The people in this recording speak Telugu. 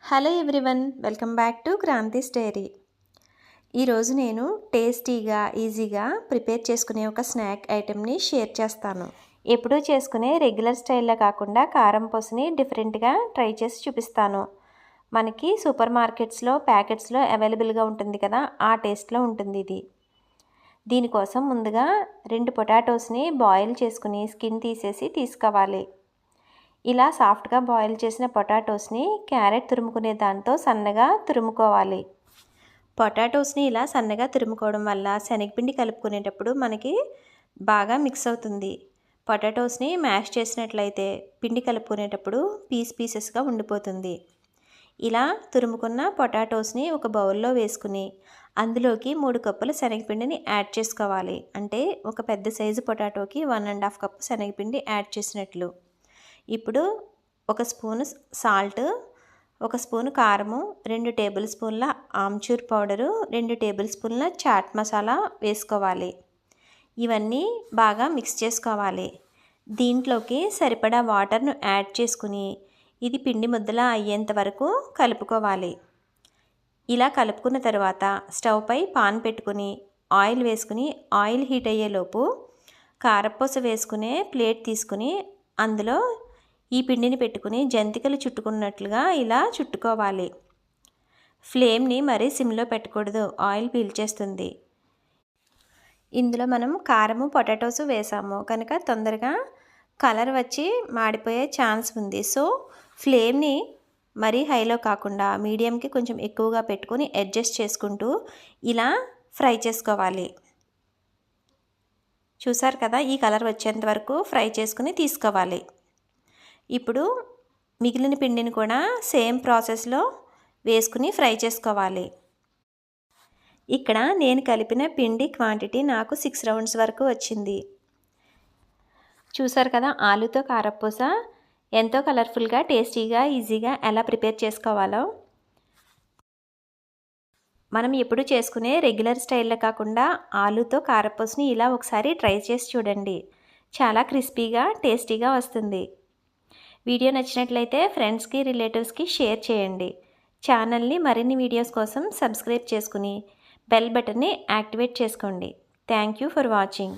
Hello everyone, welcome back to Kranthi's diary. ఈరోజు నేను టేస్టీగా ఈజీగా ప్రిపేర్ చేసుకునే ఒక స్నాక్ ఐటెంని షేర్ చేస్తాను. ఎప్పుడూ చేసుకునే రెగ్యులర్ స్టైల్లో కాకుండా కారం పోసుని డిఫరెంట్గా ట్రై చేసి చూపిస్తాను. మనకి సూపర్ మార్కెట్స్లో ప్యాకెట్స్లో అవైలబుల్గా ఉంటుంది కదా, ఆ టేస్ట్లో ఉంటుంది ఇది. దీనికోసం ముందుగా 2 పొటాటోస్ని బాయిల్ చేసుకుని స్కిన్ తీసేసి తీసుకోవాలి. ఇలా సాఫ్ట్గా బాయిల్ చేసిన పొటాటోస్ని క్యారెట్ తురుముకునే దాంతో సన్నగా తురుముకోవాలి. పొటాటోస్ని ఇలా సన్నగా తురుముకోవడం వల్ల శనగపిండి కలుపుకునేటప్పుడు మనకి బాగా మిక్స్ అవుతుంది. పొటాటోస్ని మ్యాష్ చేసినట్లయితే పిండి కలుపుకునేటప్పుడు పీసెస్గా ఉండిపోతుంది. ఇలా తురుముకున్న పొటాటోస్ని ఒక బౌల్లో వేసుకుని అందులోకి 3 కప్పుల శనగపిండిని యాడ్ చేసుకోవాలి. అంటే ఒక పెద్ద సైజు పొటాటోకి 1.5 కప్పు శనగపిండి యాడ్ చేసినట్లు. ఇప్పుడు 1 స్పూను సాల్ట్, 1 స్పూను కారము, 2 టేబుల్ స్పూన్ల ఆమ్చూర్ పౌడరు, 2 టేబుల్ స్పూన్ల చాట్ మసాలా వేసుకోవాలి. ఇవన్నీ బాగా మిక్స్ చేసుకోవాలి. దీంట్లోకి సరిపడా వాటర్ను యాడ్ చేసుకుని ఇది పిండి ముద్దలా అయ్యేంత వరకు కలుపుకోవాలి. ఇలా కలుపుకున్న తర్వాత స్టవ్ పై పాన్ పెట్టుకుని ఆయిల్ వేసుకుని ఆయిల్ హీట్ అయ్యేలోపు కారపూస వేసుకునే ప్లేట్ తీసుకుని అందులో ఈ పిండిని పెట్టుకుని జంతికలు చుట్టుకున్నట్లుగా ఇలా చుట్టుకోవాలి. ఫ్లేమ్ని మరీ సిమ్లో పెట్టకూడదు, ఆయిల్ పీల్చేస్తుంది. ఇందులో మనం కారము పొటాటోస్ వేసాము కనుక తొందరగా కలర్ వచ్చి మాడిపోయే ఛాన్స్ ఉంది. సో ఫ్లేమ్ని మరీ హైలో కాకుండా మీడియంకి కొంచెం ఎక్కువగా పెట్టుకొని అడ్జస్ట్ చేసుకుంటూ ఇలా ఫ్రై చేసుకోవాలి. చూసారు కదా, ఈ కలర్ వచ్చేంత వరకు ఫ్రై చేసుకుని తీసుకోవాలి. ఇప్పుడు మిగిలిన పిండిని కూడా సేమ్ ప్రాసెస్లో వేసుకుని ఫ్రై చేసుకోవాలి. ఇక్కడ నేను కలిపిన పిండి క్వాంటిటీ నాకు 6 రౌండ్స్ వరకు వచ్చింది. చూసారు కదా, ఆలుతో కారపూస ఎంతో కలర్ఫుల్గా టేస్టీగా ఈజీగా ఎలా ప్రిపేర్ చేసుకోవాలో. మనం ఎప్పుడు చేసుకునే రెగ్యులర్ స్టైల్లో కాకుండా ఆలుతో కారపూసని ఇలా ఒకసారి ట్రై చేసి చూడండి. చాలా క్రిస్పీగా టేస్టీగా వస్తుంది. వీడియో నచ్చినట్లయితే ఫ్రెండ్స్కి రిలేటివ్స్కి షేర్ చేయండి. ఛానల్ని మరిన్ని వీడియోస్ కోసం సబ్స్క్రైబ్ చేసుకుని బెల్ బటన్ని యాక్టివేట్ చేసుకోండి. Thank you for watching.